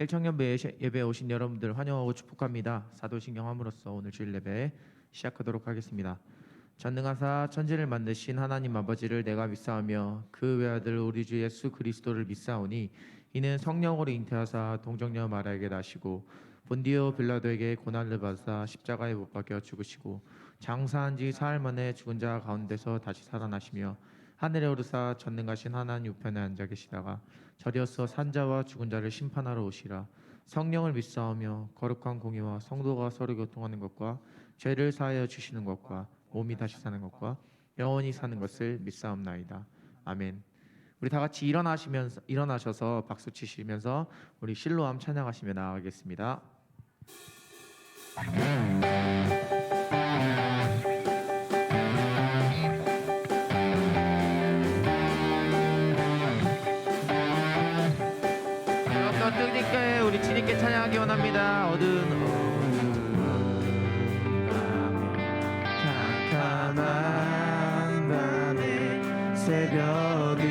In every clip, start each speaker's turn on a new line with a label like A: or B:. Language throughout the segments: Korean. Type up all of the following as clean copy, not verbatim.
A: 일청년배 예배에 오신 여러분들 환영하고 축복합니다. 사도신경함으로써 오늘 주일 예배 시작하도록 하겠습니다. 전능하사 천지를 만드신 하나님 아버지를 내가 믿사오며 그 외아들 우리 주 예수 그리스도를 믿사오니 이는 성령으로 잉태하사 동정녀 마리아에게 나시고 본디오 빌라도에게 고난을 받으사 십자가에 못 박혀 죽으시고 장사한 지 사흘 만에 죽은 자 가운데서 다시 살아나시며 하늘에 오르사 전능하신 하나님 우편에 앉아 계시다가 저리어서 산자와 죽은 자를 심판하러 오시라. 성령을 믿사오며 거룩한 공의와 성도가 서로 교통하는 것과 죄를 사하여 주시는 것과 몸이 다시 사는 것과 영원히 사는 것을 믿사옵나이다. 아멘. 우리 다 같이 일어나셔서 박수 치시면서 우리 실로암 찬양하시며 나아가겠습니다. 뜨겁게 우리 주님께 찬양하기 원합니다. 어두운 캄캄한 밤에 새벽을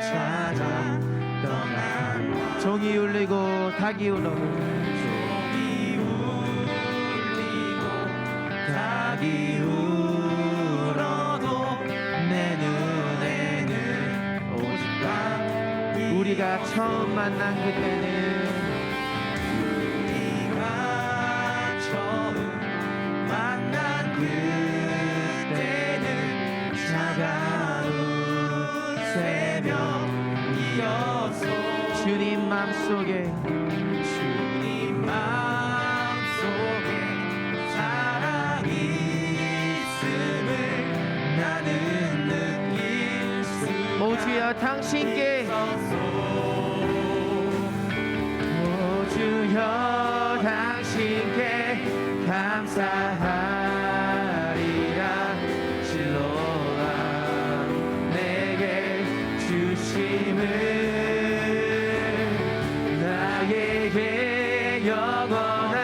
A: 찾아 떠난 종이 울리고 닭이 울어도 종이 울리고 닭이 울어도 내 눈에는 오직 우리가 처음 만난 그때는 우리가 처음 만난 그때는 차가운 새벽이었소. 주님 맘속에 사랑이 있음을 나는 느낄 수 오 주여 당신께 주여 당신께 감사하리라. 실로암 내게 주심을 나에게 영원한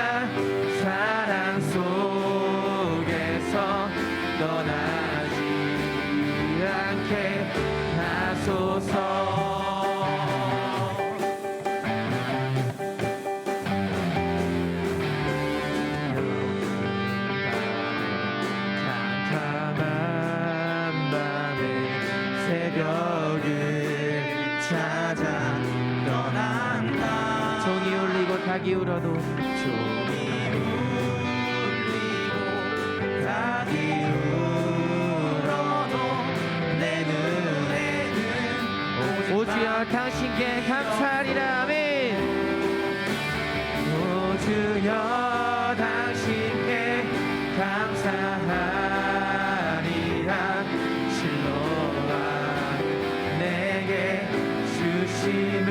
A: 사랑 속에서 떠나지 않게 하소서. 닭이 울어도 종이 울리고 닭이 울어도 내 눈에는 오 주여 당신께 감사하리라. 아멘. 오 주여 당신께 감사하리라. 실로암 내게 주심을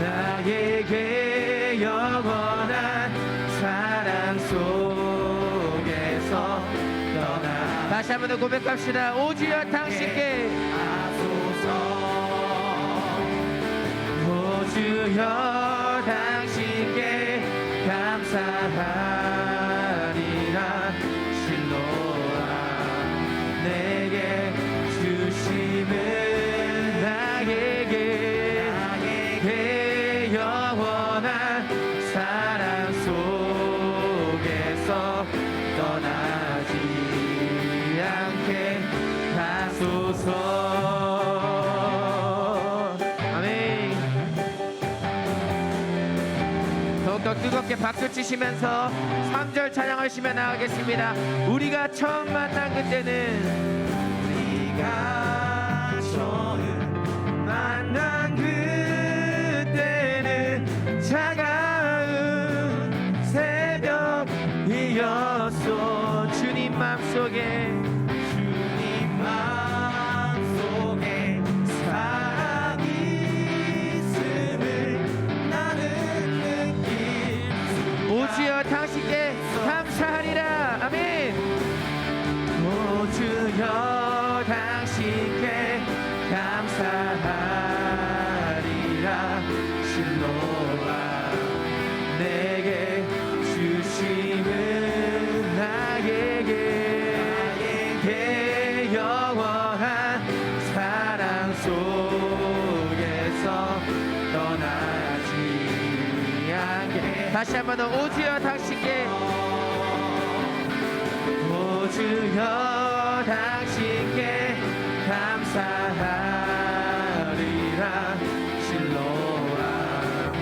A: 나에게 영원한 사랑 속에서 떠나. 다시 한 번 더 고백합시다. 오 주여 당신께 하소서. 오 주여 당신께 감사하리라. 실로암 내게 주심을 나에게 영원한 사랑 속에서 떠나지 않게 하소서. 아멘. 더욱더 뜨겁게 박수 치시면서 3절 찬양하시며 나가겠습니다. 우리가 처음 만난 그때는 우리가 처음 만난 차가운 새벽이었소. 주님 맘속에 사랑이 있음을 나는 느낄 오 주여 당신께 감사하리라. 아멘. 오 주여 당신께 감사하리라. 실로암 내게 주심을 나에게 영원한 사랑 속에서 다시 한번 더 오 주여 당신께 오 주여 당신께 감사하리라 실로암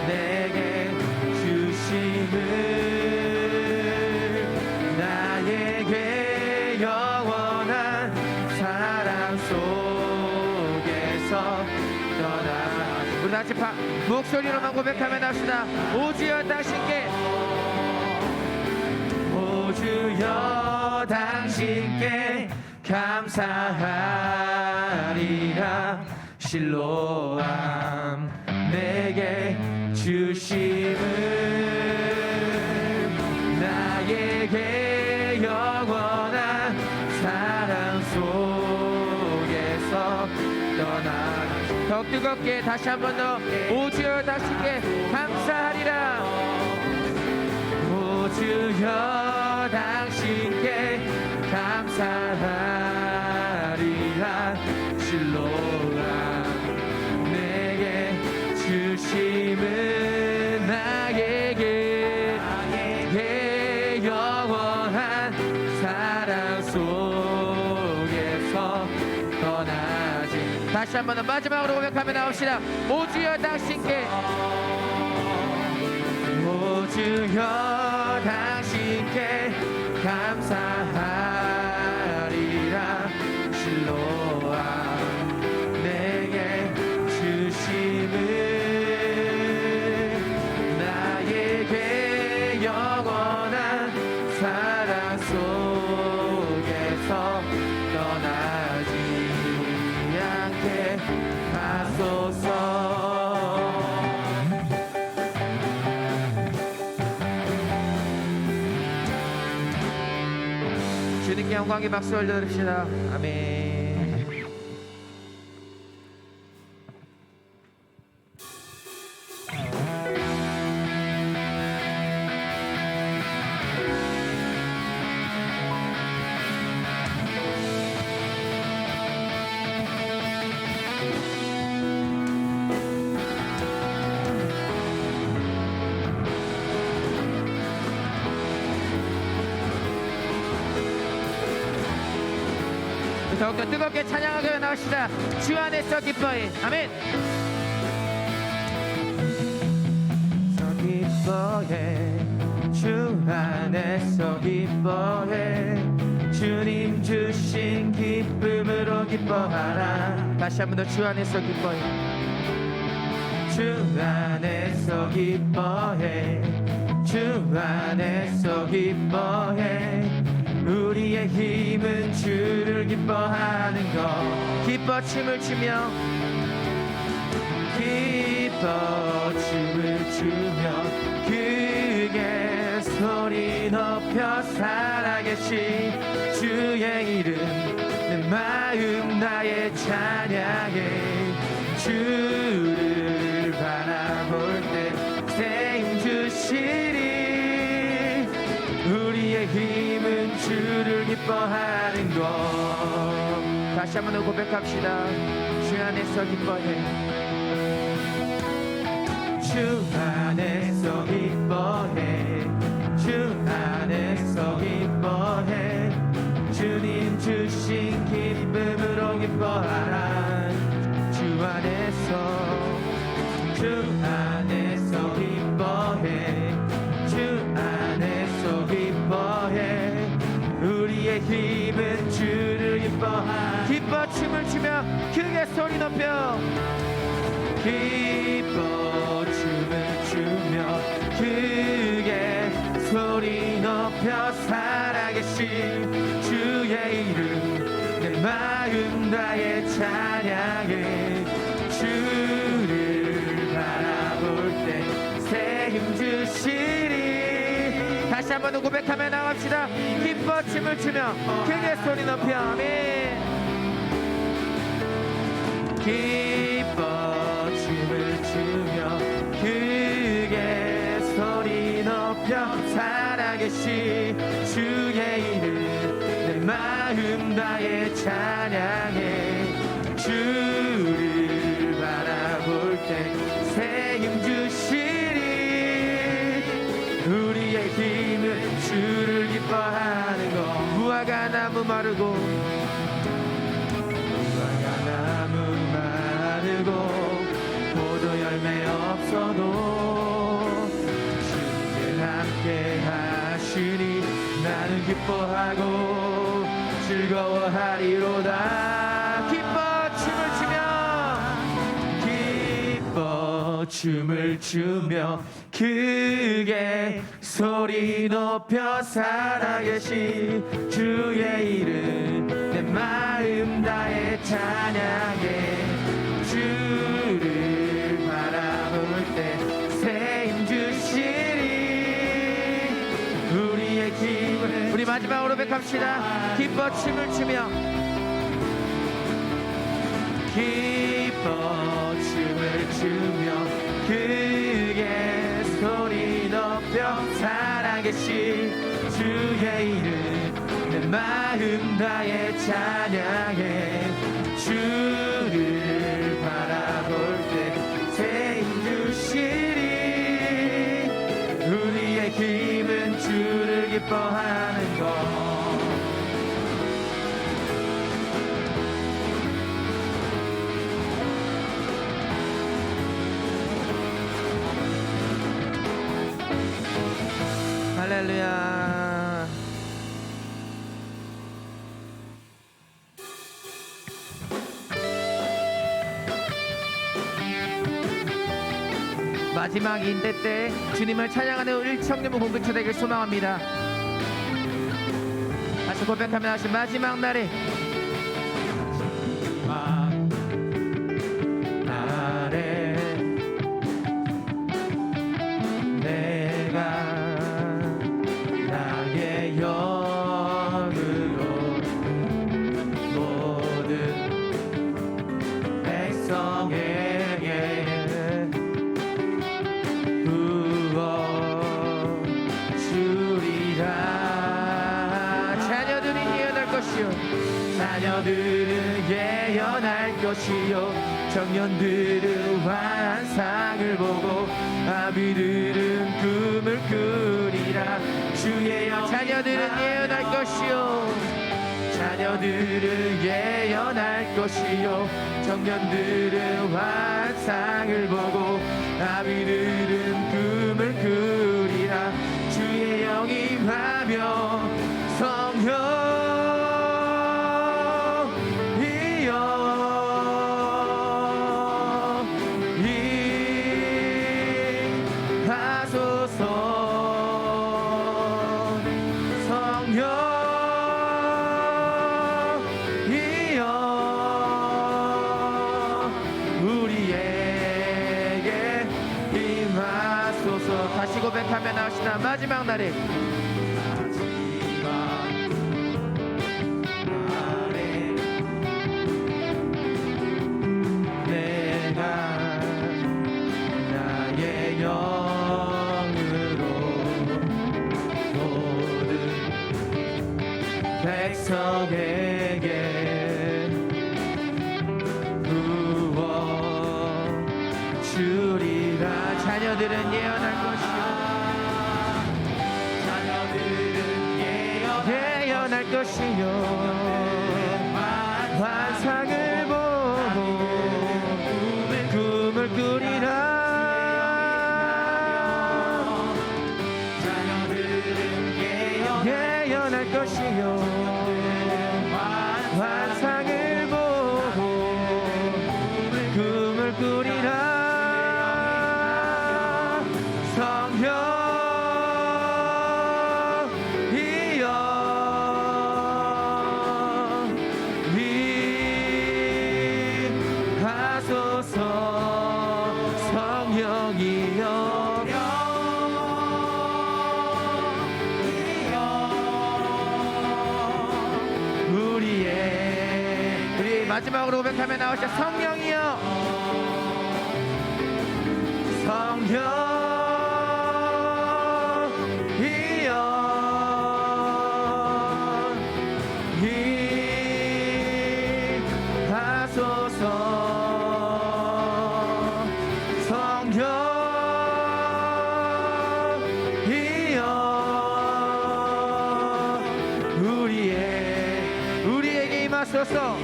A: 내게 주심을 나에게 영원한 사랑 속에서 떠나 우리 다시 목소리로만 고백하며 합시다. 오 주여 당신께 오 주여 당신께 감사하리라 실로암 내게 주심을 나에게 영원한 사랑 속에서 떠나 더욱 뜨겁게 다시 한 번 더 오 주여 당신께 감사하리라 오 주여 당신께 감사하리라 실로암 내게 주심은 나에게 영원한 사랑 속에서 떠나지 다시 한 번 더 마지막으로 고백하며 나옵시다. 오 주여 당신께 오 주여 당신께 감사하리라 실로암 내게 주심을 나에게 영원한 사랑 속에서 떠나지 않게 하소서 주님께 영광의 박수 올려드립시다. 아멘. 더욱더 뜨겁게 찬양하며 나옵시다. 주 안에서 기뻐해. 아멘. 기뻐해 주 안에서 기뻐해 주님 주신 기쁨으로 기뻐하라. 다시 한 번 더 주 안에서 기뻐해 주 안에서 기뻐해 주 안에서 기뻐해 우리의 힘은 주를 기뻐하는 것 기뻐 춤을 추며 기뻐 춤을 추며 크게 소리 높여 살아계신 주의 이름 내 마음 나의 찬양해 주를 바라볼 때 새 힘 주시리 우리의 힘은 주를 기뻐하는 것 다시 한번 더 고백합시다. 주 안에서 기뻐해 주 안에서 기뻐해 주 안에서 기뻐해 주님 주신 기쁨으로 기뻐하라. 주 안에서 기뻐해 주 안에서 기뻐해 우리의 힘은 주를 기뻐하 기뻐 춤을 추며 크게 소리 높여 기뻐 춤을 추며 크게 소리 높여 살아계신 주의 이름 내 마음 다해 찬양해 주를 바라볼 때 새 힘 주시리. 다시 한번 더 고백하며 나갑시다. 기뻐 춤을 추며 크게 소리 높여 아멘. 기뻐 춤을 추며 크게 소리 높여 살아계신 주의 이름 내 마음 다해 찬양해 주를 바라볼 때 새 힘 주시리. 주를 기뻐하는 것. 무화과 나무 마르고 무화과 나무 마르고 포도 열매 없어도 주께 함께 하시니 나는 기뻐하고 즐거워하리로다. 기뻐 춤을 추며 크게 소리 높여 살아계신 주의 이름 내 마음 다해 찬양해. 주를 바라볼 때 새 힘 주시리 우리의 힘을. 우리 마지막으로 백합시다. 기뻐 춤을 추며 기뻐 춤을 추며 크게 소리 높여 살아계신 주의 이름 내 마음 다해 찬양해. 주를 바라볼 때 새 힘 주시리 우리의 힘은 주를 기뻐하는 것. 할렐루야. 마지막 인대 때 주님을 찬양하는 우리 청년부 공동체 되길 소망합니다. 다시 고백하며 하신 마지막 날에 자녀들은 예언할 것이요 청년들은 환상을 보고 아비들은 꿈을 꾸리라. 주의 영. 자녀들은 예언할 것이요 자녀들은 예언할 것이요 청년들은 환상을 보고 아비들은 꿈을 꾸리라. 주의 영이 임하며 성령 고백하며 나오시나 마지막 날에 내가 나의 영으로 모든 백성에게 구원 주리라. 자녀들은 예언할 것이요 예언할 것이요 환상을 보고 꿈을 꾸리라. 자녀들은 예언할 것이요 환상을 보고 꿈을 꾸리라. 성령 마지막으로 고백하며 나오시죠. 성령이여 성령이여 임하소서. 성령이여 하소서.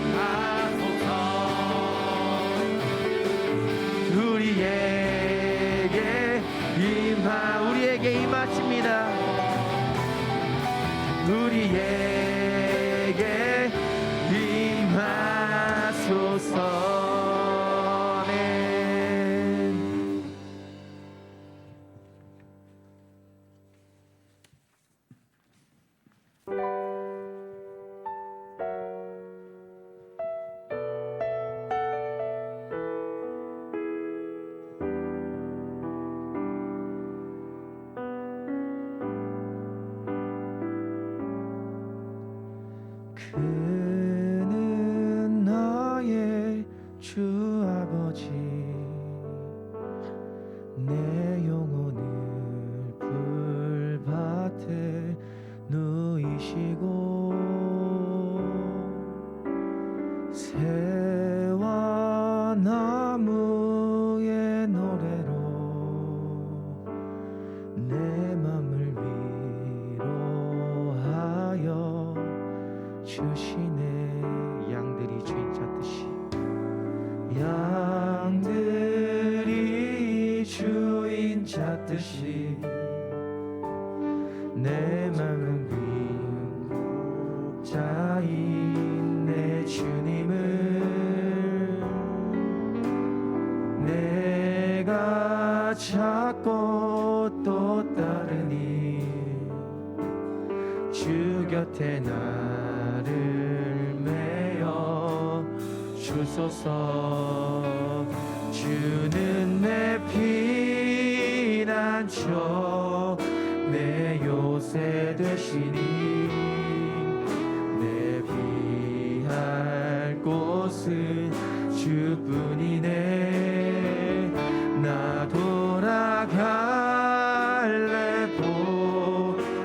A: 우리에게 임하십니다. 우리에게 임하소서. 그는 나의 주 아버지, 내 영혼을 불밭에 누이시고 새와 나무의 노래로 내 맘을 위로하여 주시네. 양들이 주인 찾듯이, 양들이 주인 찾듯이 내 맘은 자인 내 주님을 내가 찾고 또 따르니 주 곁에 나를 메어 주소서. 주는 내 피난처 내 요새 되시니 내 피할 곳은 주뿐이네. 나 돌아갈래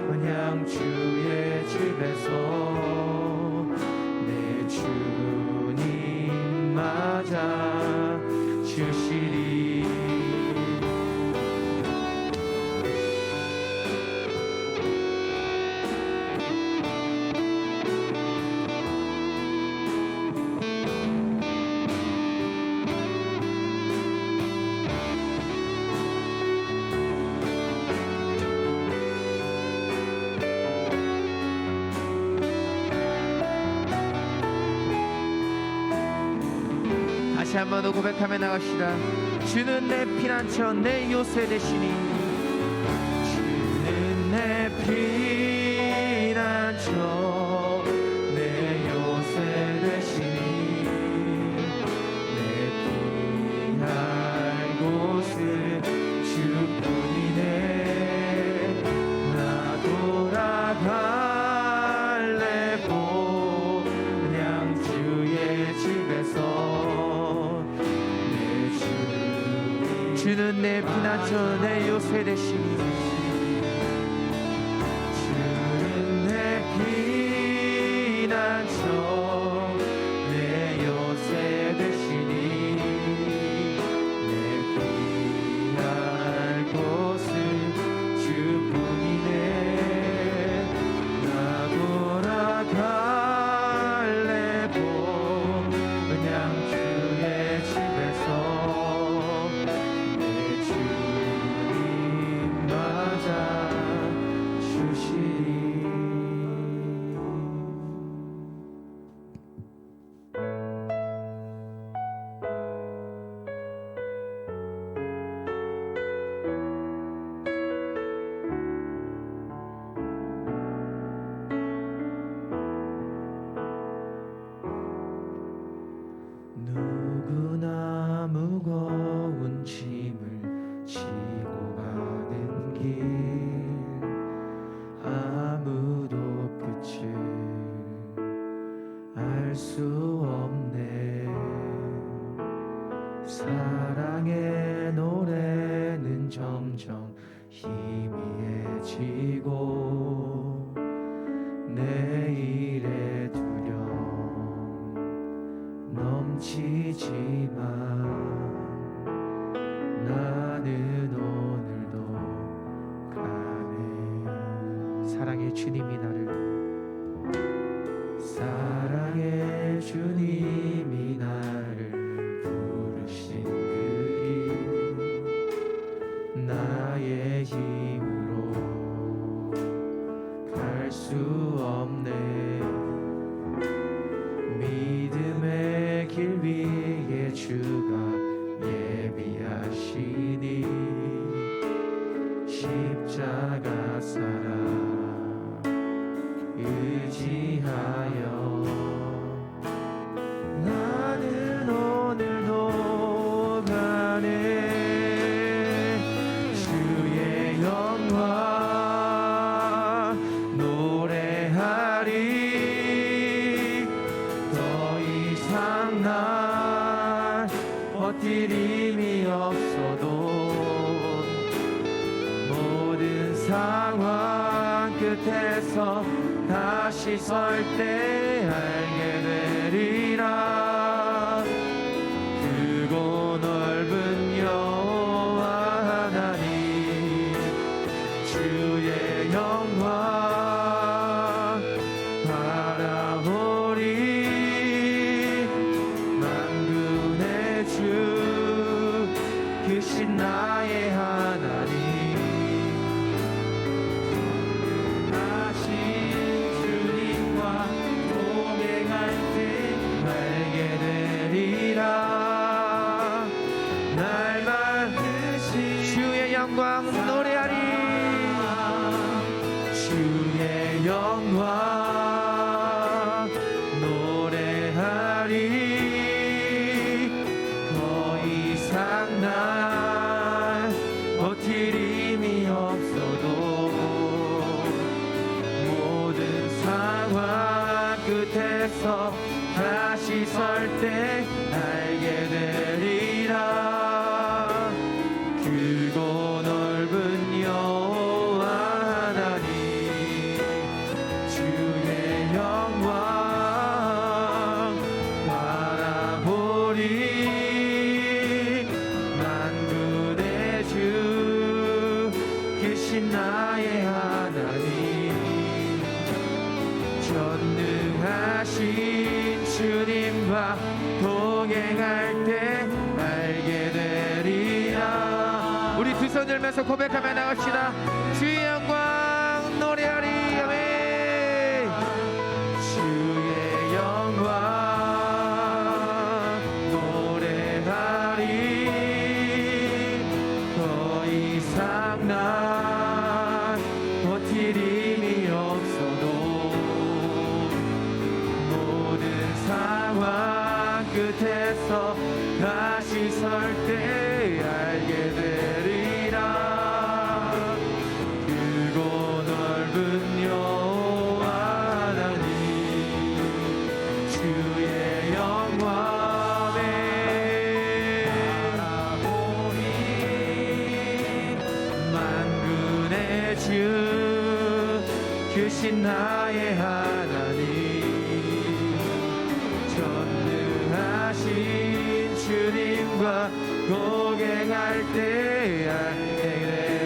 A: 그냥 주의 집에서 내 주님 맞아 주시리. 다시 한번 고백하며 나갑시다. 주는 내 피난처 내 요새 되시니 주는 내 피난처 내 요새 되시니 내 피할 곳은 주뿐이네. 나 돌아갈래 그냥 주의 집에서 주는 내 피난처 내 요새 되시니 주는 내 피난처 내 요새 되시니 내 피할 곳은 주뿐이네. 나 돌아갈래 그냥 주의 집에서 누구나 무거운 짐을 지고 가는 길 아무도 끝을 알 수 없네. 사랑의 노래는 점점 희미해지고 내일의 두려움 넘치지만 나는 오늘도 가네. 사랑의 주님이 나를 사랑의 상황 끝에서 다시 설 때 알게 되리라. 크고 넓은 여호와 하나님 주의 영광 바라보리. 만군의 주 크신 나의 하나님 하신 주님과 동행할 때 알게 되리라. 날 만드신 주의 영광 노래하리. 주의 영광 노래하리. 더 이상 날 버틸 힘이 없어도 모든 상황 끝에서 다시 설 때 알게 되리라. 크고 넓은 여호와 하나님 주의 영광 바라보리. 만군의 주 계신 나의 하나님 전능하신 주님과 동행할 때 알게 되리라. 우리 두 손 들면서 고백하며 나갑시다. 주의 영광 노래하리. 아멘. 주의 영광 노래하리. 더 이상 난 버틸 힘이 없어도 모든 상황 끝에서 다시 설 때 알게 되리라. 크고 넓은 여호와 하나님 주의 영광에 바라보리. 만군의 주 크신 나의 하나님 전능하신 주님과 동행할 때 알게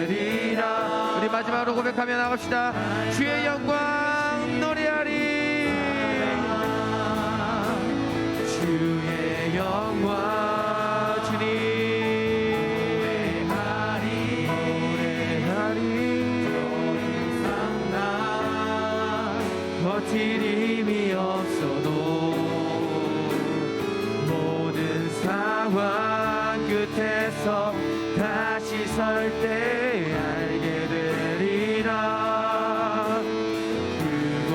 A: 되리라. 우리 마지막으로 고백하며 나갑시다. 주의 영광 노래하리. 주의 영광 주님 노래하리. 더 이상 난 버틸 힘이 없어도 모든 상황 끝에서 다시 설 때 알게 되리라. 크고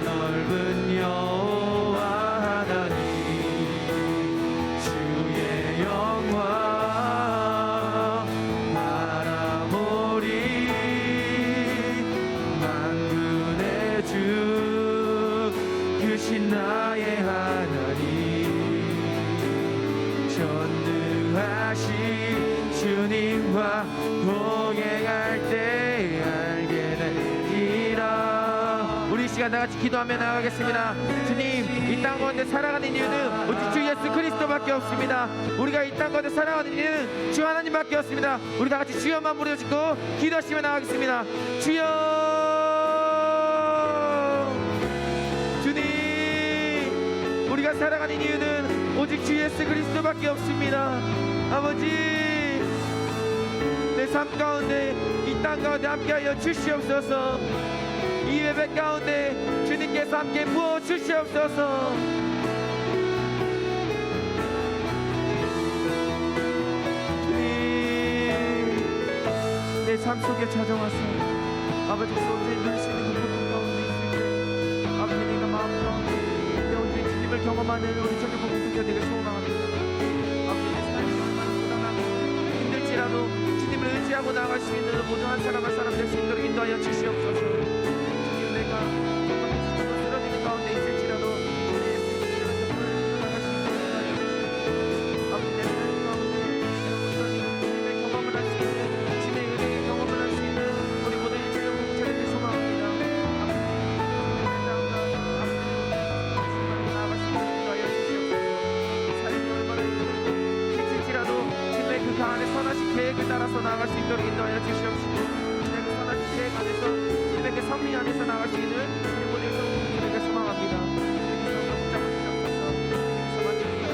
A: 넓은 여호와 하나님 주의 영광 바라보리. 만군의 주 크신 나의 하나님 전능하신 주님과 동행할 때 알게 되리라. 우리 이 시간 다같이 기도하며 나가겠습니다. 주님, 이 땅 가운데 살아가는 이유는 오직 주 예수 그리스도밖에 없습니다. 우리가 이 땅 가운데 살아가는 이유는 주 하나님밖에 없습니다. 우리 다같이 주여만 부르짖고 기도하시며 나가겠습니다. 주여. 주님, 우리가 살아가는 이유는 오직 주 예수 그리스도밖에 없습니다. 아버지, 내 삶 가운데 이 땅 가운데 함께하여 주시옵소서. 이 예배 가운데 주님께서 함께 부어 주시옵소서. 주님, 내 삶 속에 찾아와서 아버지 온전히 누릴 수 있는 그 고통 가운데 있을 때 아버지 내가 마음 가운데 내 온전히 주님을 경험하는 우리 저녁 공동체가 되길 소원합니다. 아버지 내 삶이 얼마나 고단하고 힘들지라도 주님을 의지하고 나아갈 수 있는 모든 한 사람 한 사람 될 수 있도록 인도하여 주시옵소서. 주님, 내가 정말 지치고 쓰러지는 가운데 있을지라도 주님 나갈 수 있도록 인도하여 주시옵소서. 아버지 내 삶 가운데 주님의 경험을 할 수 있는 주님의 은혜의 경험을 할 수 있는 우리 모든 일체적 공동체가 계획을 따라서 나아갈 수 있도록 인도하여 주시옵시고 주님의 그 선한 계획 안에서 주님의 그 섭리 안에서 나아갈 수 있는 우리 모두의 성도님에게 소망합니다. 주님께서 붙잡아 주옵소서. 주님께서 만져주옵소서.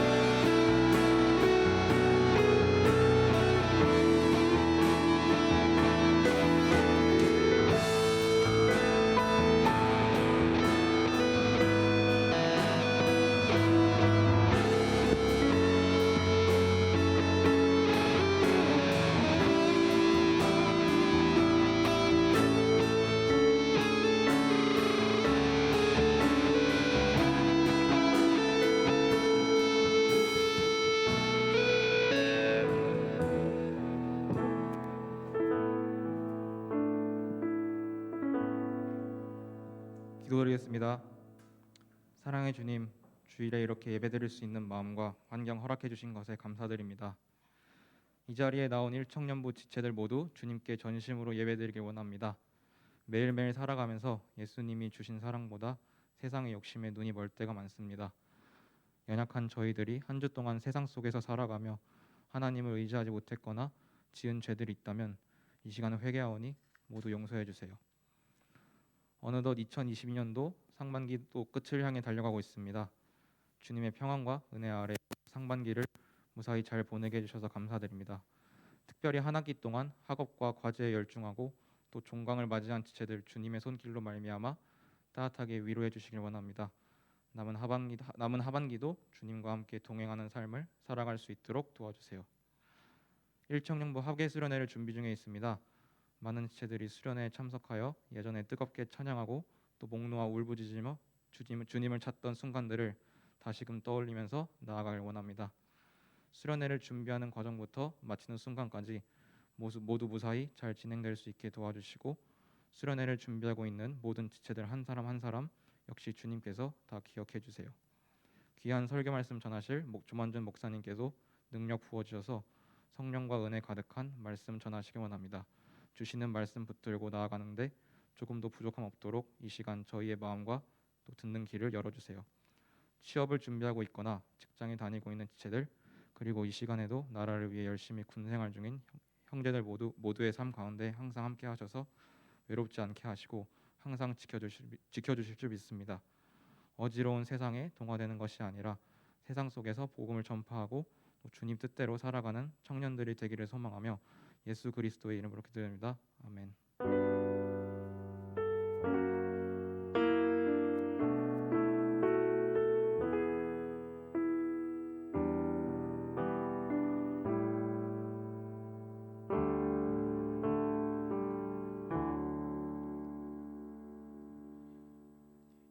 B: 기도드리겠습니다. 사랑의 주님, 주일에 이렇게 예배드릴 수 있는 마음과 환경 허락해 주신 것에 감사드립니다. 이 자리에 나온 일청년부 지체들 모두 주님께 전심으로 예배드리길 원합니다. 매일매일 살아가면서 예수님이 주신 사랑보다 세상의 욕심에 눈이 멀 때가 많습니다. 연약한 저희들이 한 주 동안 세상 속에서 살아가며 하나님을 의지하지 못했거나 지은 죄들이 있다면 이 시간에 회개하오니 모두 용서해 주세요. 어느덧 2022년도 상반기도 끝을 향해 달려가고 있습니다. 주님의 평안과 은혜 아래 상반기를 무사히 잘 보내게 해주셔서 감사드립니다. 특별히 한 학기 동안 학업과 과제에 열중하고 또 종강을 맞이한 지체들 주님의 손길로 말미암아 따뜻하게 위로해 주시길 원합니다. 남은 하반기도 주님과 함께 동행하는 삶을 살아갈 수 있도록 도와주세요. 일청년부 학예 수련회를 준비 중에 있습니다. 많은 지체들이 수련회에 참석하여 예전에 뜨겁게 찬양하고 또 목놓아 울부짖으며 주님을 찾던 순간들을 다시금 떠올리면서 나아가길 원합니다. 수련회를 준비하는 과정부터 마치는 순간까지 모두 무사히 잘 진행될 수 있게 도와주시고 수련회를 준비하고 있는 모든 지체들 한 사람 한 사람 역시 주님께서 다 기억해 주세요. 귀한 설교 말씀 전하실 조만준 목사님께서 능력 부어주셔서 성령과 은혜 가득한 말씀 전하시기 원합니다. 주시는 말씀 붙들고 나아가는데 조금도 부족함 없도록 이 시간 저희의 마음과 또 듣는 길을 열어주세요. 취업을 준비하고 있거나 직장에 다니고 있는 지체들 그리고 이 시간에도 나라를 위해 열심히 군생활 중인 형제들 모두의 삶 가운데 항상 함께 하셔서 외롭지 않게 하시고 항상 지켜주실 줄 믿습니다. 어지러운 세상에 동화되는 것이 아니라 세상 속에서 복음을 전파하고 또 주님 뜻대로 살아가는 청년들이 되기를 소망하며 예수 그리스도의 이름으로 기도드립니다. 아멘.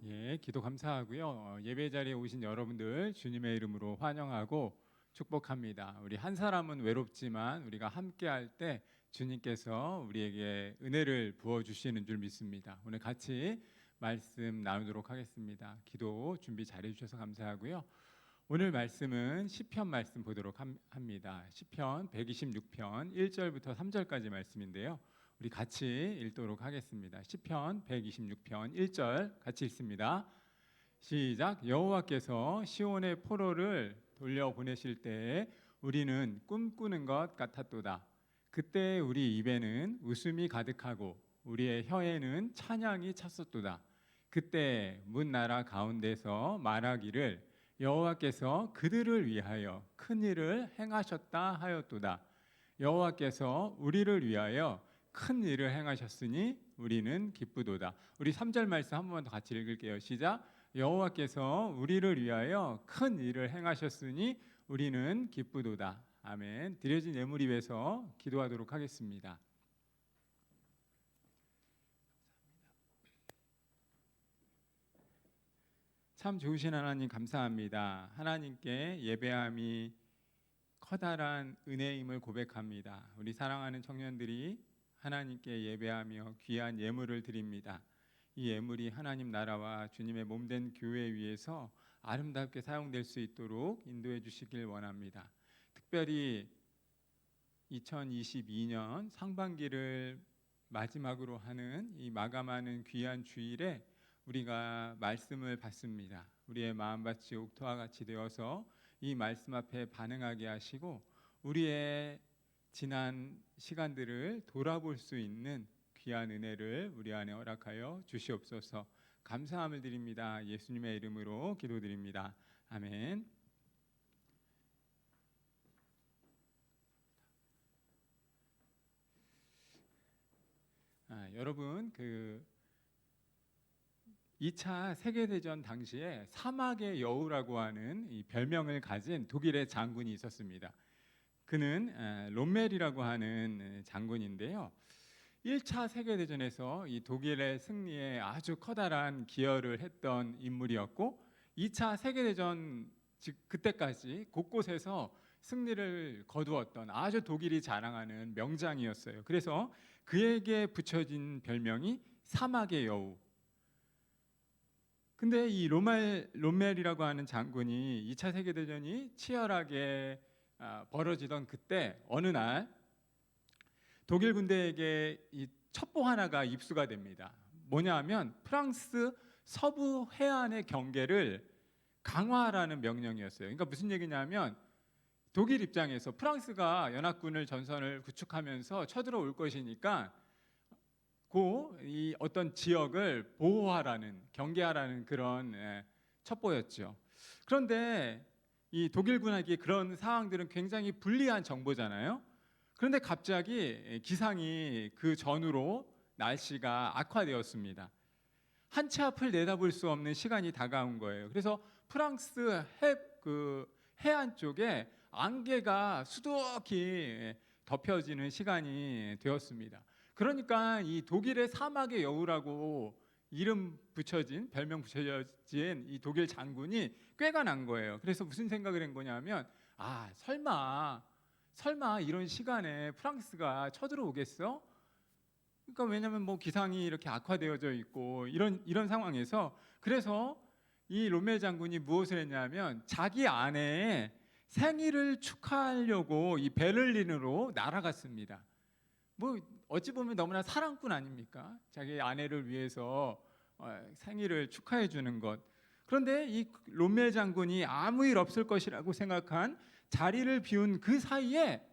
C: 예, 기도 감사하고요. 예배 자리에 오신 여러분들 주님의 이름으로 환영하고 축복합니다. 우리 한 사람은 외롭지만 우리가 함께할 때 주님께서 우리에게 은혜를 부어 주시는 줄 믿습니다. 오늘 같이 말씀 나누도록 하겠습니다. 기도 준비 잘해 주셔서 감사하고요. 오늘 말씀은 시편 말씀 보도록 합니다. 시편 126편 1절부터 3절까지 말씀인데요. 우리 같이 읽도록 하겠습니다. 시편 126편 1절 같이 읽습니다. 시작. 여호와께서 시온의 포로를 돌려보내실 때에 우리는 꿈꾸는 것 같았도다. 그때 우리 입에는 웃음이 가득하고 우리의 혀에는 찬양이 찼었도다. 그때 문 나라 가운데서 말하기를 여호와께서 그들을 위하여 큰 일을 행하셨다 하였도다. 여호와께서 우리를 위하여 큰 일을 행하셨으니 우리는 기쁘도다. 우리 3절 말씀 한 번만 더 같이 읽을게요. 시작. 여호와께서 우리를 위하여 큰 일을 행하셨으니 우리는 기쁘도다. 아멘. 드려진 예물 위에서 기도하도록 하겠습니다. 참 좋으신 하나님 감사합니다. 하나님께 예배함이 커다란 은혜임을 고백합니다. 우리 사랑하는 청년들이 하나님께 예배하며 귀한 예물을 드립니다. 이 예물이 하나님 나라와 주님의 몸된 교회 위에서 아름답게 사용될 수 있도록 인도해 주시길 원합니다. 특별히 2022년 상반기를 마지막으로 하는 이 마감하는 귀한 주일에 우리가 말씀을 받습니다. 우리의 마음밭이 옥토와 같이 되어서 이 말씀 앞에 반응하게 하시고 우리의 지난 시간들을 돌아볼 수 있는 귀한 은혜를 우리 안에 허락하여 주시옵소서. 감사함을 드립니다. 예수님의 이름으로 기도드립니다. 아멘. 여러분, 2차 세계대전 당시에 사막의 여우라고 하는 이 별명을 가진 독일의 장군이 있었습니다. 그는 롬멜이라고 하는 장군인데요. 1차 세계대전에서 이 독일의 승리에 아주 커다란 기여를 했던 인물이었고, 2차 세계대전 즉 그때까지 곳곳에서 승리를 거두었던 아주 독일이 자랑하는 명장이었어요. 그래서 그에게 붙여진 별명이 사막의 여우. 근데 이 롬멜이라고 하는 장군이 2차 세계대전이 치열하게 벌어지던 그때 어느 날 독일 군대에게 이 첩보 하나가 입수가 됩니다. 뭐냐면 프랑스 서부 해안의 경계를 강화하라는 명령이었어요. 그러니까 무슨 얘기냐면 독일 입장에서 프랑스가 연합군을 전선을 구축하면서 쳐들어올 것이니까 이 어떤 지역을 보호하라는, 경계하라는 그런 첩보였죠. 그런데 이 독일군에게 그런 상황들은 굉장히 불리한 정보잖아요. 그런데 갑자기 기상이 그 전후로 날씨가 악화되었습니다. 한 치 앞을 내다볼 수 없는 시간이 다가온 거예요. 그래서 프랑스 해안 쪽에 안개가 수두룩히 덮여지는 시간이 되었습니다. 그러니까 이 독일의 사막의 여우라고 별명 붙여진 이 독일 장군이 꾀가 난 거예요. 그래서 무슨 생각을 한 거냐면, 설마 이런 시간에 프랑스가 쳐들어오겠어? 그러니까 왜냐면 뭐 기상이 이렇게 악화되어져 있고 이런 상황에서, 그래서 이 롬멜 장군이 무엇을 했냐면 자기 아내의 생일을 축하하려고 이 베를린으로 날아갔습니다. 뭐 어찌 보면 너무나 사랑꾼 아닙니까? 자기 아내를 위해서 생일을 축하해 주는 것. 그런데 이 롬멜 장군이 아무 일 없을 것이라고 생각한 자리를 비운 그 사이에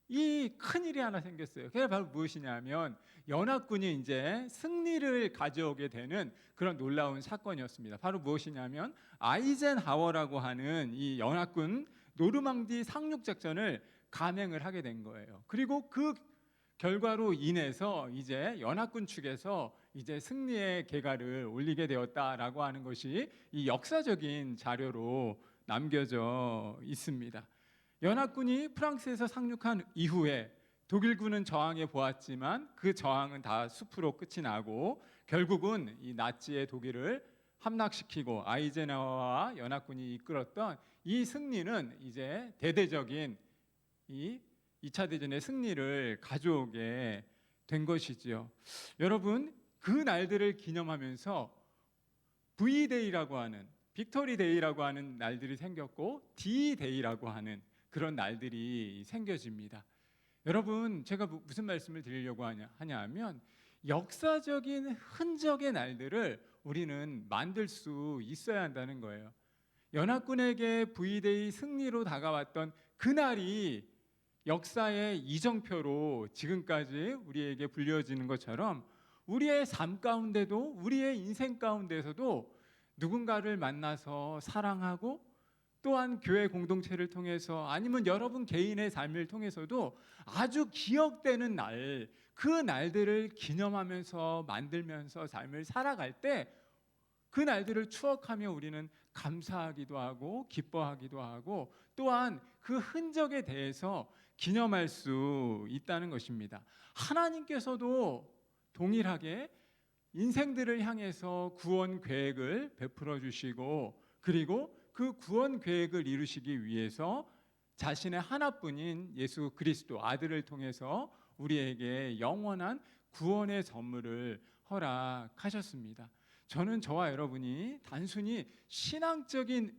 C: 이 큰일이 하나 생겼어요. 그게 바로 무엇이냐면 연합군이 이제 승리를 가져오게 되는 그런 놀라운 사건이었습니다. 바로 무엇이냐면 아이젠하워라고 하는 이 연합군 노르망디 상륙 작전을 감행을 하게 된 거예요. 그리고 그 결과로 인해서 이제 연합군 측에서 이제 승리의 계가를 올리게 되었다라고 하는 것이 이 역사적인 자료로 남겨져 있습니다. 연합군이 프랑스에서 상륙한 이후에 독일군은 저항해 보았지만 그 저항은 다 수프로 끝이 나고 결국은 이 나치의 독일을 함락시키고 아이젠하워와 연합군이 이끌었던 이 승리는 이제 대대적인 이 2차 대전의 승리를 가져오게 된 것이지요. 여러분, 그 날들을 기념하면서 V-데이라고 하는, 빅토리 데이라고 하는 날들이 생겼고 D-데이라고 하는 그런 날들이 생겨집니다. 여러분, 제가 무슨 말씀을 드리려고 하냐면 역사적인 흔적의 날들을 우리는 만들 수 있어야 한다는 거예요. 연합군에게 V-데이 승리로 다가왔던 그날이 역사의 이정표로 지금까지 우리에게 불려지는 것처럼 우리의 삶 가운데도, 우리의 인생 가운데서도 누군가를 만나서 사랑하고 또한 교회 공동체를 통해서 아니면 여러분 개인의 삶을 통해서도 아주 기억되는 날, 그 날들을 기념하면서 만들면서 삶을 살아갈 때 그 날들을 추억하며 우리는 감사하기도 하고 기뻐하기도 하고 또한 그 흔적에 대해서 기념할 수 있다는 것입니다. 하나님께서도 동일하게 인생들을 향해서 구원 계획을 베풀어 주시고 그리고 그 구원 계획을 이루시기 위해서 자신의 하나뿐인 예수 그리스도 아들을 통해서 우리에게 영원한 구원의 선물을 허락하셨습니다. 저는 저와 여러분이 단순히 신앙적인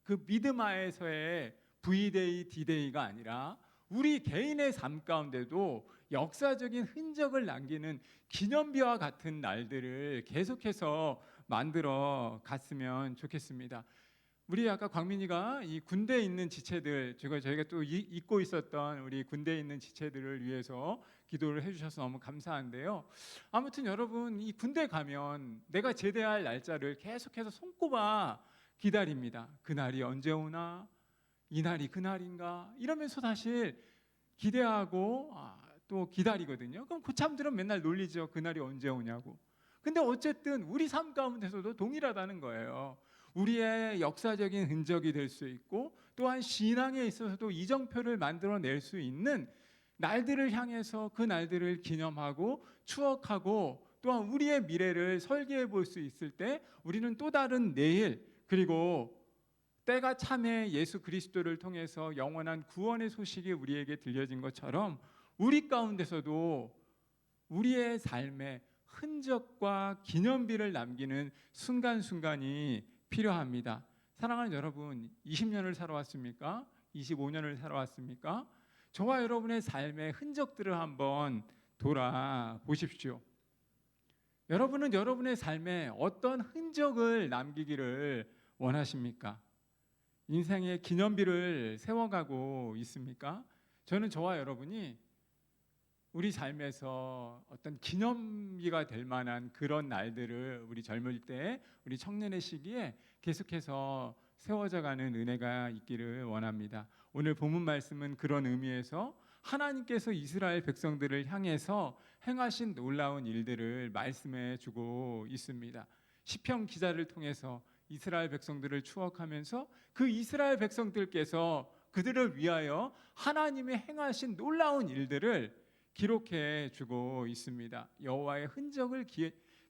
C: 그 믿음 하에서의 V-데이, D-데이가 아니라 우리 개인의 삶 가운데도 역사적인 흔적을 남기는 기념비와 같은 날들을 계속해서 만들어 갔으면 좋겠습니다. 우리 아까 광민이가 이 군대에 있는 지체들, 저희가 또 잊고 있었던 우리 군대에 있는 지체들을 위해서 기도를 해주셔서 너무 감사한데요. 아무튼 여러분, 이 군대 가면 내가 제대할 날짜를 계속해서 손꼽아 기다립니다. 그날이 언제 오나, 이날이 그날인가 이러면서 사실 기대하고 또 기다리거든요. 그럼 고참들은 맨날 놀리죠. 그날이 언제 오냐고. 근데 어쨌든 우리 삶 가운데서도 동일하다는 거예요. 우리의 역사적인 흔적이 될 수 있고 또한 신앙에 있어서도 이정표를 만들어낼 수 있는 날들을 향해서 그 날들을 기념하고 추억하고 또한 우리의 미래를 설계해 볼 수 있을 때 우리는 또 다른 내일 그리고 때가 참에 예수 그리스도를 통해서 영원한 구원의 소식이 우리에게 들려진 것처럼 우리 가운데서도 우리의 삶에 흔적과 기념비를 남기는 순간순간이 필요합니다. 사랑하는 여러분, 20년을 살아왔습니까? 25년을 살아왔습니까? 저와 여러분의 삶의 흔적들을 한번 돌아보십시오. 여러분은 여러분의 삶에 어떤 흔적을 남기기를 원하십니까? 인생의 기념비를 세워가고 있습니까? 저는 저와 여러분이 우리 삶에서 어떤 기념비가 될 만한 그런 날들을 우리 젊을 때, 우리 청년의 시기에 계속해서 세워져가는 은혜가 있기를 원합니다. 오늘 본문 말씀은 그런 의미에서 하나님께서 이스라엘 백성들을 향해서 행하신 놀라운 일들을 말씀해 주고 있습니다. 시편 기자를 통해서 이스라엘 백성들을 추억하면서 그 이스라엘 백성들께서 그들을 위하여 하나님의 행하신 놀라운 일들을 기록해 주고 있습니다. 여호와의 흔적을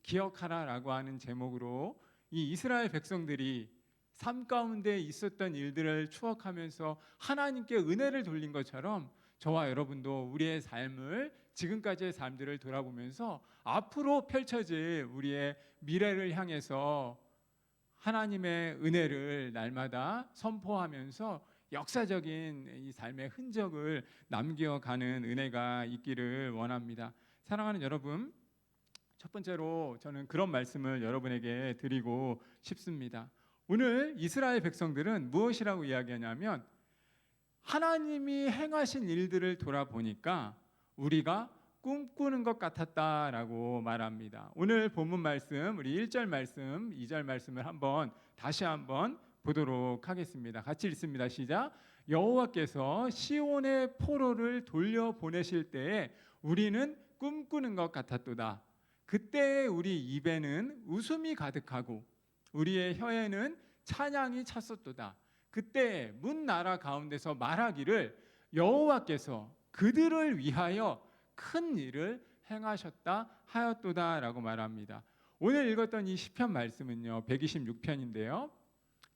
C: 기억하라라고 하는 제목으로 이 이스라엘 백성들이 삶 가운데 있었던 일들을 추억하면서 하나님께 은혜를 돌린 것처럼 저와 여러분도 우리의 삶을 지금까지의 삶들을 돌아보면서 앞으로 펼쳐질 우리의 미래를 향해서 하나님의 은혜를 날마다 선포하면서 역사적인 이 삶의 흔적을 남겨가는 은혜가 있기를 원합니다. 사랑하는 여러분, 첫 번째로 저는 그런 말씀을 여러분에게 드리고 싶습니다. 오늘 이스라엘 백성들은 무엇이라고 이야기하냐면 하나님이 행하신 일들을 돌아보니까 우리가 꿈꾸는 것 같았다라고 말합니다. 오늘 본문 말씀, 우리 1절 말씀, 2절 말씀을 다시 한번 보도록 하겠습니다. 같이 읽습니다. 시작. 여호와께서 시온의 포로를 돌려보내실 때에 우리는 꿈꾸는 것 같았도다. 그때 우리 입에는 웃음이 가득하고 우리의 혀에는 찬양이 찼었도다. 그때 문 나라 가운데서 말하기를 여호와께서 그들을 위하여 큰 일을 행하셨다 하였도다라고 말합니다. 오늘 읽었던 이 시편 말씀은요 126편인데요.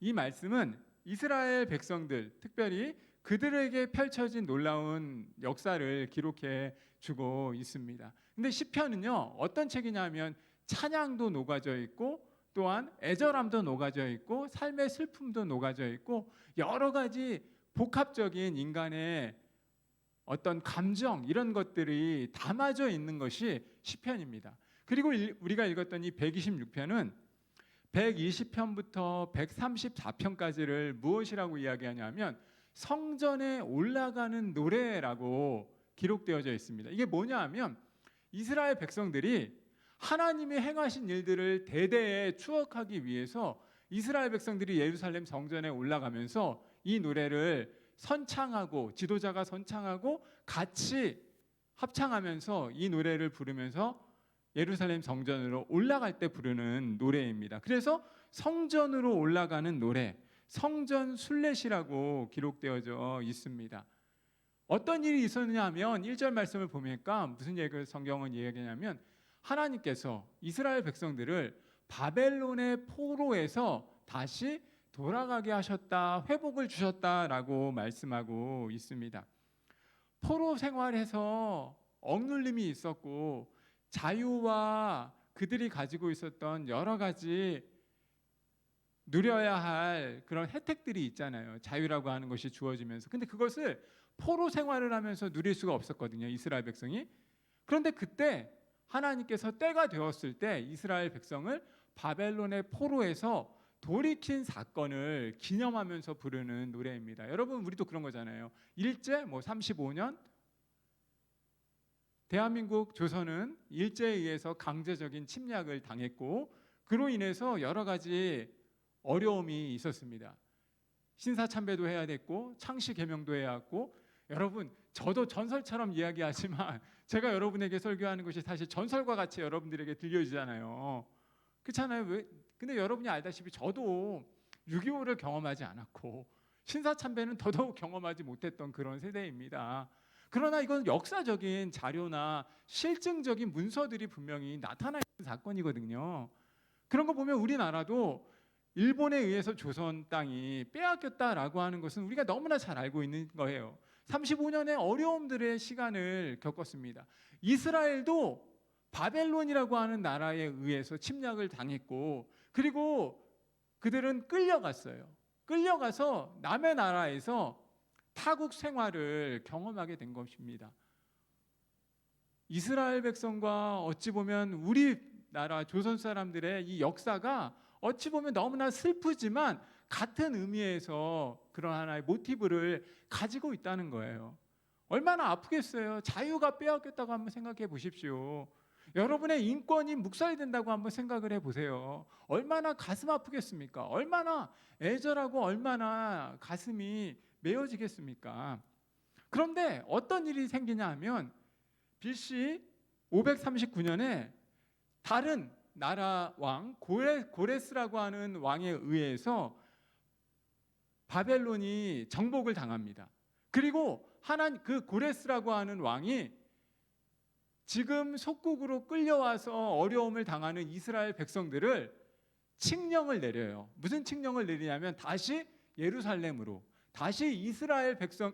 C: 이 말씀은 이스라엘 백성들, 특별히 그들에게 펼쳐진 놀라운 역사를 기록해 주고 있습니다. 근데 시편은요 어떤 책이냐면 찬양도 녹아져 있고 또한 애절함도 녹아져 있고 삶의 슬픔도 녹아져 있고 여러 가지 복합적인 인간의 어떤 감정 이런 것들이 담아져 있는 것이 시편입니다. 그리고 우리가 읽었던 이 126편은 120편부터 134편까지를 무엇이라고 이야기하냐면 성전에 올라가는 노래라고 기록되어져 있습니다. 이게 뭐냐 하면 이스라엘 백성들이 하나님이 행하신 일들을 대대에 추억하기 위해서 이스라엘 백성들이 예루살렘 성전에 올라가면서 이 노래를 선창하고 지도자가 선창하고 같이 합창하면서 이 노래를 부르면서 예루살렘 성전으로 올라갈 때 부르는 노래입니다. 그래서 성전으로 올라가는 노래, 성전 순례시라고 기록되어져 있습니다. 어떤 일이 있었느냐 하면 1절 말씀을 보니까 무슨 얘기를 성경은 이야기하냐면 하나님께서 이스라엘 백성들을 바벨론의 포로에서 다시 돌아가게 하셨다, 회복을 주셨다라고 말씀하고 있습니다. 포로 생활에서 억눌림이 있었고 자유와 그들이 가지고 있었던 여러 가지 누려야 할 그런 혜택들이 있잖아요. 자유라고 하는 것이 주어지면서. 근데 그것을 포로 생활을 하면서 누릴 수가 없었거든요. 이스라엘 백성이. 그런데 그때 하나님께서 때가 되었을 때 이스라엘 백성을 바벨론의 포로에서 돌이킨 사건을 기념하면서 부르는 노래입니다. 여러분 우리도 그런 거잖아요. 일제 35년 대한민국 조선은 일제에 의해서 강제적인 침략을 당했고 그로 인해서 여러 가지 어려움이 있었습니다. 신사참배도 해야 됐고 창씨 개명도 해야 했고 여러분 저도 전설처럼 이야기하지만 제가 여러분에게 설교하는 것이 사실 전설과 같이 여러분들에게 들려지잖아요. 그렇잖아요. 근데 여러분이 알다시피 저도 6.25를 경험하지 않았고 신사참배는 더더욱 경험하지 못했던 그런 세대입니다. 그러나 이건 역사적인 자료나 실증적인 문서들이 분명히 나타나 있는 사건이거든요. 그런 거 보면 우리나라도 일본에 의해서 조선 땅이 빼앗겼다라고 하는 것은 우리가 너무나 잘 알고 있는 거예요. 35년의 어려움들의 시간을 겪었습니다. 이스라엘도 바벨론이라고 하는 나라에 의해서 침략을 당했고 그리고 그들은 끌려갔어요. 끌려가서 남의 나라에서 타국 생활을 경험하게 된 것입니다. 이스라엘 백성과 어찌 보면 우리나라 조선 사람들의 이 역사가 어찌 보면 너무나 슬프지만 같은 의미에서 그런 하나의 모티브를 가지고 있다는 거예요. 얼마나 아프겠어요. 자유가 빼앗겼다고 한번 생각해 보십시오. 여러분의 인권이 묵살된다고 한번 생각을 해보세요. 얼마나 가슴 아프겠습니까? 얼마나 애절하고 얼마나 가슴이 메어지겠습니까? 그런데 어떤 일이 생기냐 하면 BC 539년에 다른 나라 왕 고레스라고 하는 왕에 의해서 바벨론이 정복을 당합니다. 그리고 그 고레스라고 하는 왕이 지금 속국으로 끌려와서 어려움을 당하는 이스라엘 백성들을 칙령을 내려요. 무슨 칙령을 내리냐면 다시 예루살렘으로, 다시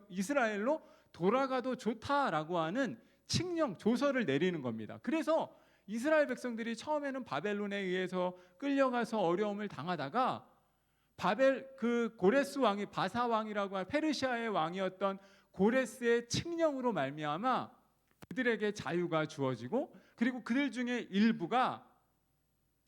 C: 이스라엘로 돌아가도 좋다라고 하는 칙령 조서를 내리는 겁니다. 그래서 이스라엘 백성들이 처음에는 바벨론에 의해서 끌려가서 어려움을 당하다가 그 고레스 왕이 바사 왕이라고 하는 페르시아의 왕이었던 고레스의 칙령으로 말미암아 그들에게 자유가 주어지고 그리고 그들 중에 일부가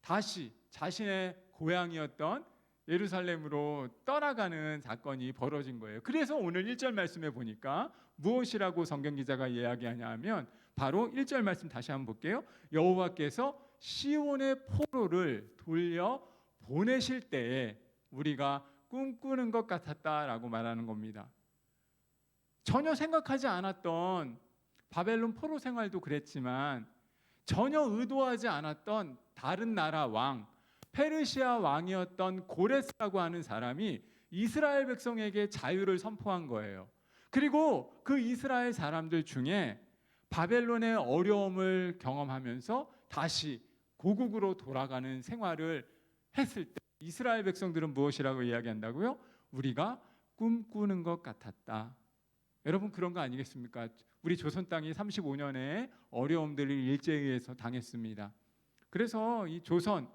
C: 다시 자신의 고향이었던 예루살렘으로 떠나가는 사건이 벌어진 거예요. 그래서 오늘 1절 말씀에 보니까 무엇이라고 성경 기자가 이야기하냐 하면 바로 1절 말씀 다시 한번 볼게요. 여호와께서 시온의 포로를 돌려 보내실 때에 우리가 꿈꾸는 것 같았다라고 말하는 겁니다. 전혀 생각하지 않았던 바벨론 포로 생활도 그랬지만 전혀 의도하지 않았던 다른 나라 왕 페르시아 왕이었던 고레스라고 하는 사람이 이스라엘 백성에게 자유를 선포한 거예요. 그리고 그 이스라엘 사람들 중에 바벨론의 어려움을 경험하면서 다시 고국으로 돌아가는 생활을 했을 때 이스라엘 백성들은 무엇이라고 이야기한다고요? 우리가 꿈꾸는 것 같았다. 여러분 그런 거 아니겠습니까? 우리 조선 땅이 35년의 어려움들을 일제에 의해서 당했습니다. 그래서 이 조선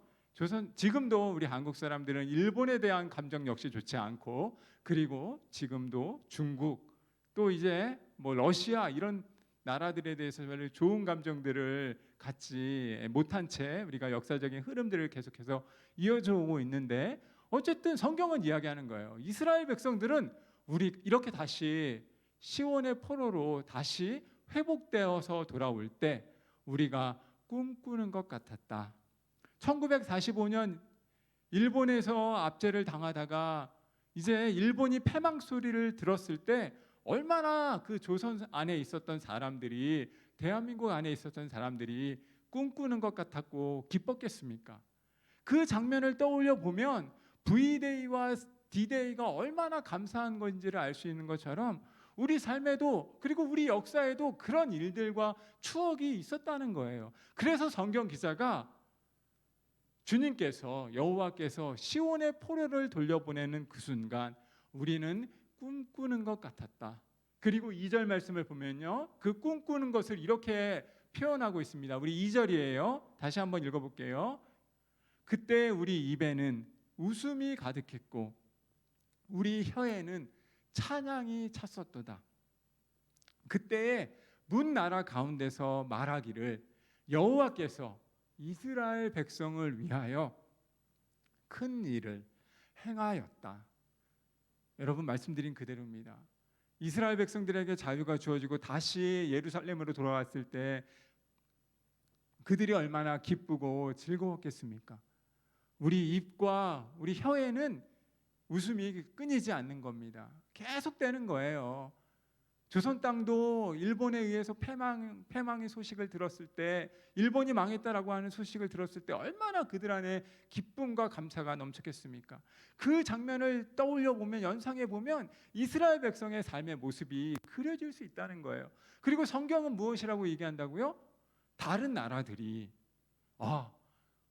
C: 지금도 우리 한국 사람들은 일본에 대한 감정 역시 좋지 않고 그리고 지금도 중국 또 이제 러시아 이런 나라들에 대해서 별로 좋은 감정들을 갖지 못한 채 우리가 역사적인 흐름들을 계속해서 이어져 오고 있는데 어쨌든 성경은 이야기하는 거예요. 이스라엘 백성들은 우리 이렇게 다시 시온의 포로로 다시 회복되어서 돌아올 때 우리가 꿈꾸는 것 같았다. 1945년 일본에서 압제를 당하다가 이제 일본이 패망 소리를 들었을 때 얼마나 그 조선 안에 있었던 사람들이 대한민국 안에 있었던 사람들이 꿈꾸는 것 같았고 기뻤겠습니까? 그 장면을 떠올려 보면 V-Day와 D-Day가 얼마나 감사한 건지를 알 수 있는 것처럼 우리 삶에도 그리고 우리 역사에도 그런 일들과 추억이 있었다는 거예요. 그래서 성경 기자가 주님께서 여호와께서 시온의 포로를 돌려보내는 그 순간 우리는 꿈꾸는 것 같았다. 그리고 2절 말씀을 보면요. 그 꿈꾸는 것을 이렇게 표현하고 있습니다. 우리 2절이에요. 다시 한번 읽어볼게요. 그때 우리 입에는 웃음이 가득했고 우리 혀에는 찬양이 찼었도다. 그때에 문 나라 가운데서 말하기를 여호와께서 이스라엘 백성을 위하여 큰 일을 행하였다. 여러분 말씀드린 그대로입니다. 이스라엘 백성들에게 자유가 주어지고 다시 예루살렘으로 돌아왔을 때 그들이 얼마나 기쁘고 즐거웠겠습니까? 우리 입과 우리 혀에는 웃음이 끊이지 않는 겁니다. 계속되는 거예요. 조선 땅도 일본에 의해서 패망의 소식을 들었을 때, 일본이 망했다라고 하는 소식을 들었을 때 얼마나 그들 안에 기쁨과 감사가 넘쳤겠습니까? 그 장면을 떠올려 보면, 연상해 보면 이스라엘 백성의 삶의 모습이 그려질 수 있다는 거예요. 그리고 성경은 무엇이라고 얘기한다고요? 다른 나라들이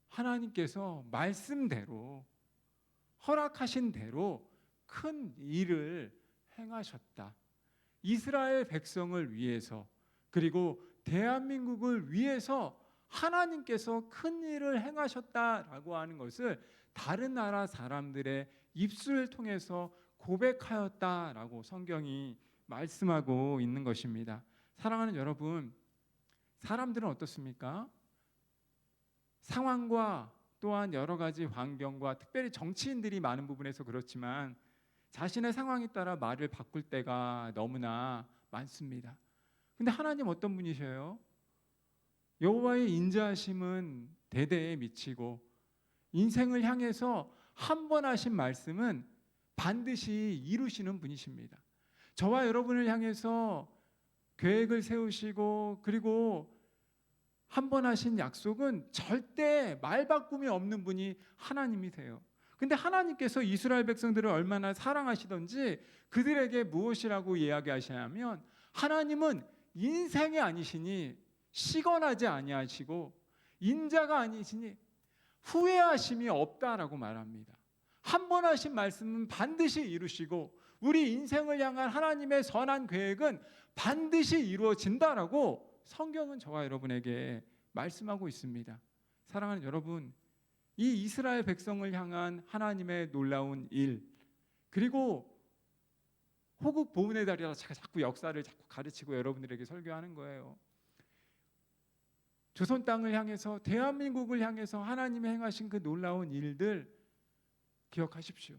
C: 하나님께서 말씀대로 허락하신 대로 큰 일을 행하셨다. 이스라엘 백성을 위해서, 그리고 대한민국을 위해서 하나님께서 큰 일을 행하셨다라고 하는 것을 다른 나라 사람들의 입술을 통해서 고백하였다라고 성경이 말씀하고 있는 것입니다. 사랑하는 여러분, 사람들은 어떻습니까? 상황과 또한 여러 가지 환경과, 특별히 정치인들이 많은 부분에서 그렇지만 자신의 상황에 따라 말을 바꿀 때가 너무나 많습니다. 근데 하나님 어떤 분이셔요? 여호와의 인자하심은 대대에 미치고 인생을 향해서 한 번 하신 말씀은 반드시 이루시는 분이십니다. 저와 여러분을 향해서 계획을 세우시고, 그리고 한 번 하신 약속은 절대 말 바꿈이 없는 분이 하나님이세요. 근데 하나님께서 이스라엘 백성들을 얼마나 사랑하시던지 그들에게 무엇이라고 이야기하시냐면, 하나님은 인생이 아니시니 시건하지 아니하시고 인자가 아니시니 후회하심이 없다라고 말합니다. 한 번 하신 말씀은 반드시 이루시고 우리 인생을 향한 하나님의 선한 계획은 반드시 이루어진다라고 성경은 저와 여러분에게 말씀하고 있습니다. 사랑하는 여러분, 이 이스라엘 백성을 향한 하나님의 놀라운 일, 그리고 호국 보훈의 달이라 자꾸 역사를 자꾸 가르치고 여러분들에게 설교하는 거예요. 조선 땅을 향해서, 대한민국을 향해서 하나님이 행하신 그 놀라운 일들 기억하십시오.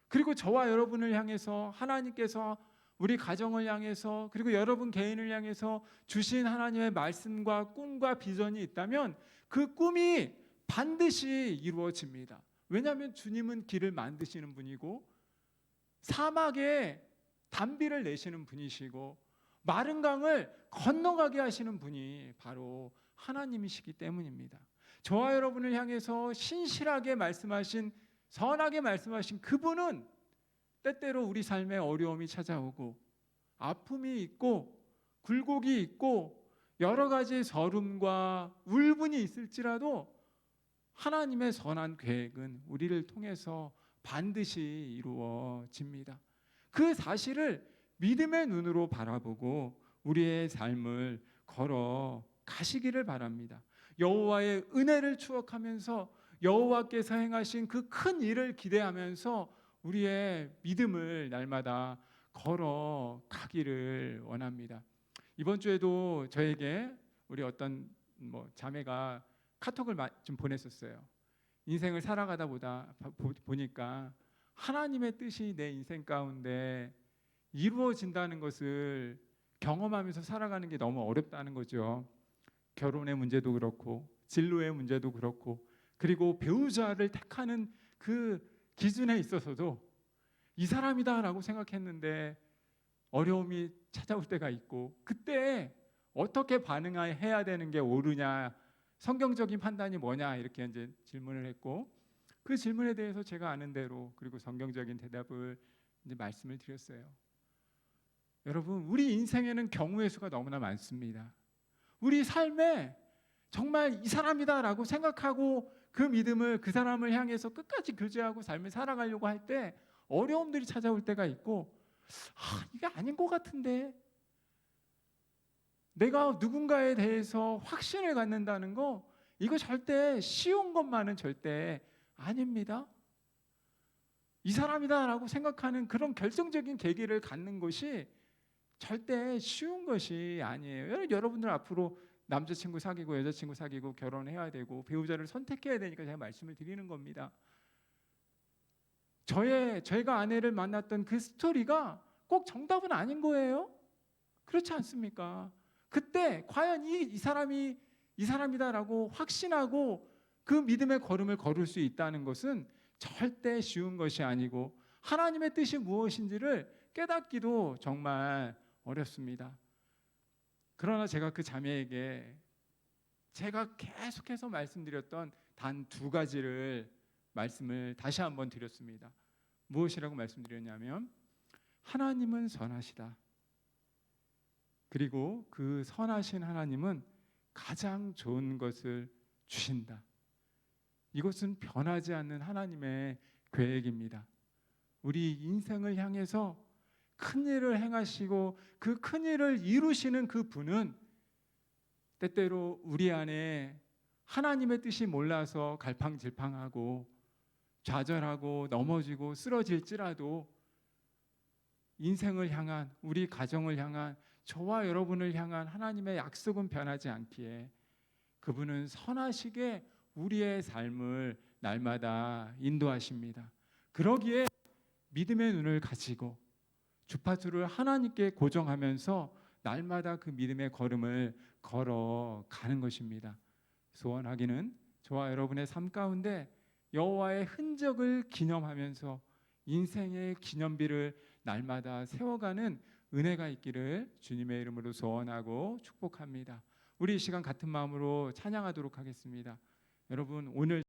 C: 그리고 저와 여러분을 향해서 하나님께서 우리 가정을 향해서, 그리고 여러분 개인을 향해서 주신 하나님의 말씀과 꿈과 비전이 있다면 그 꿈이 반드시 이루어집니다. 왜냐하면 주님은 길을 만드시는 분이고 사막에 단비를 내시는 분이시고 마른 강을 건너가게 하시는 분이 바로 하나님이시기 때문입니다. 저와 여러분을 향해서 신실하게 말씀하신, 선하게 말씀하신 그분은 때때로 우리 삶에 어려움이 찾아오고 아픔이 있고 굴곡이 있고 여러 가지 서름과 울분이 있을지라도 하나님의 선한 계획은 우리를 통해서 반드시 이루어집니다. 그 사실을 믿음의 눈으로 바라보고 우리의 삶을 걸어 가시기를 바랍니다. 여호와의 은혜를 추억하면서 여호와께서 행하신 그 큰 일을 기대하면서 우리의 믿음을 날마다 걸어 가기를 원합니다. 이번 주에도 저에게 우리 어떤 자매가 카톡을 좀 보냈었어요. 인생을 살아가다 보니까 하나님의 뜻이 내 인생 가운데 이루어진다는 것을 경험하면서 살아가는 게 너무 어렵다는 거죠. 결혼의 문제도 그렇고 진로의 문제도 그렇고, 그리고 배우자를 택하는 그 기준에 있어서도 이 사람이다라고 생각했는데 어려움이 찾아올 때가 있고, 그때 어떻게 반응해야 되는 게 옳으냐, 성경적인 판단이 뭐냐, 이렇게 이제 질문을 했고, 그 질문에 대해서 제가 아는 대로, 그리고 성경적인 대답을 이제 말씀을 드렸어요. 여러분, 우리 인생에는 경우의 수가 너무나 많습니다. 우리 삶에 정말 이 사람이다라고 생각하고 그 믿음을, 그 사람을 향해서 끝까지 교제하고 삶을 살아가려고 할 때 어려움들이 찾아올 때가 있고, 이게 아닌 것 같은데, 내가 누군가에 대해서 확신을 갖는다는 거, 이거 절대 쉬운 것만은 절대 아닙니다. 이 사람이다라고 생각하는 그런 결정적인 계기를 갖는 것이 절대 쉬운 것이 아니에요. 여러분들 앞으로 남자친구 사귀고 여자친구 사귀고 결혼해야 되고 배우자를 선택해야 되니까 제가 말씀을 드리는 겁니다. 제가 아내를 만났던 그 스토리가 꼭 정답은 아닌 거예요. 그렇지 않습니까? 그때 과연 이 사람이 이 사람이다라고 확신하고 그 믿음의 걸음을 걸을 수 있다는 것은 절대 쉬운 것이 아니고 하나님의 뜻이 무엇인지를 깨닫기도 정말 어렵습니다. 그러나 제가 그 자매에게 제가 계속해서 말씀드렸던 단 2가지를 말씀을 다시 한번 드렸습니다. 무엇이라고 말씀드렸냐면 하나님은 선하시다. 그리고 그 선하신 하나님은 가장 좋은 것을 주신다. 이것은 변하지 않는 하나님의 계획입니다. 우리 인생을 향해서 큰 일을 행하시고 그 큰 일을 이루시는 그 분은 때때로 우리 안에 하나님의 뜻이 몰라서 갈팡질팡하고 좌절하고 넘어지고 쓰러질지라도 인생을 향한 우리 가정을 향한 저와 여러분을 향한 하나님의 약속은 변하지 않기에 그분은 선하시게 우리의 삶을 날마다 인도하십니다. 그러기에 믿음의 눈을 가지고 주파수를 하나님께 고정하면서 날마다 그 믿음의 걸음을 걸어가는 것입니다. 소원하기는 저와 여러분의 삶 가운데 여호와의 흔적을 기념하면서 인생의 기념비를 날마다 세워가는 은혜가 있기를 주님의 이름으로 소원하고 축복합니다. 우리 이 시간 같은 마음으로 찬양하도록 하겠습니다. 여러분 오늘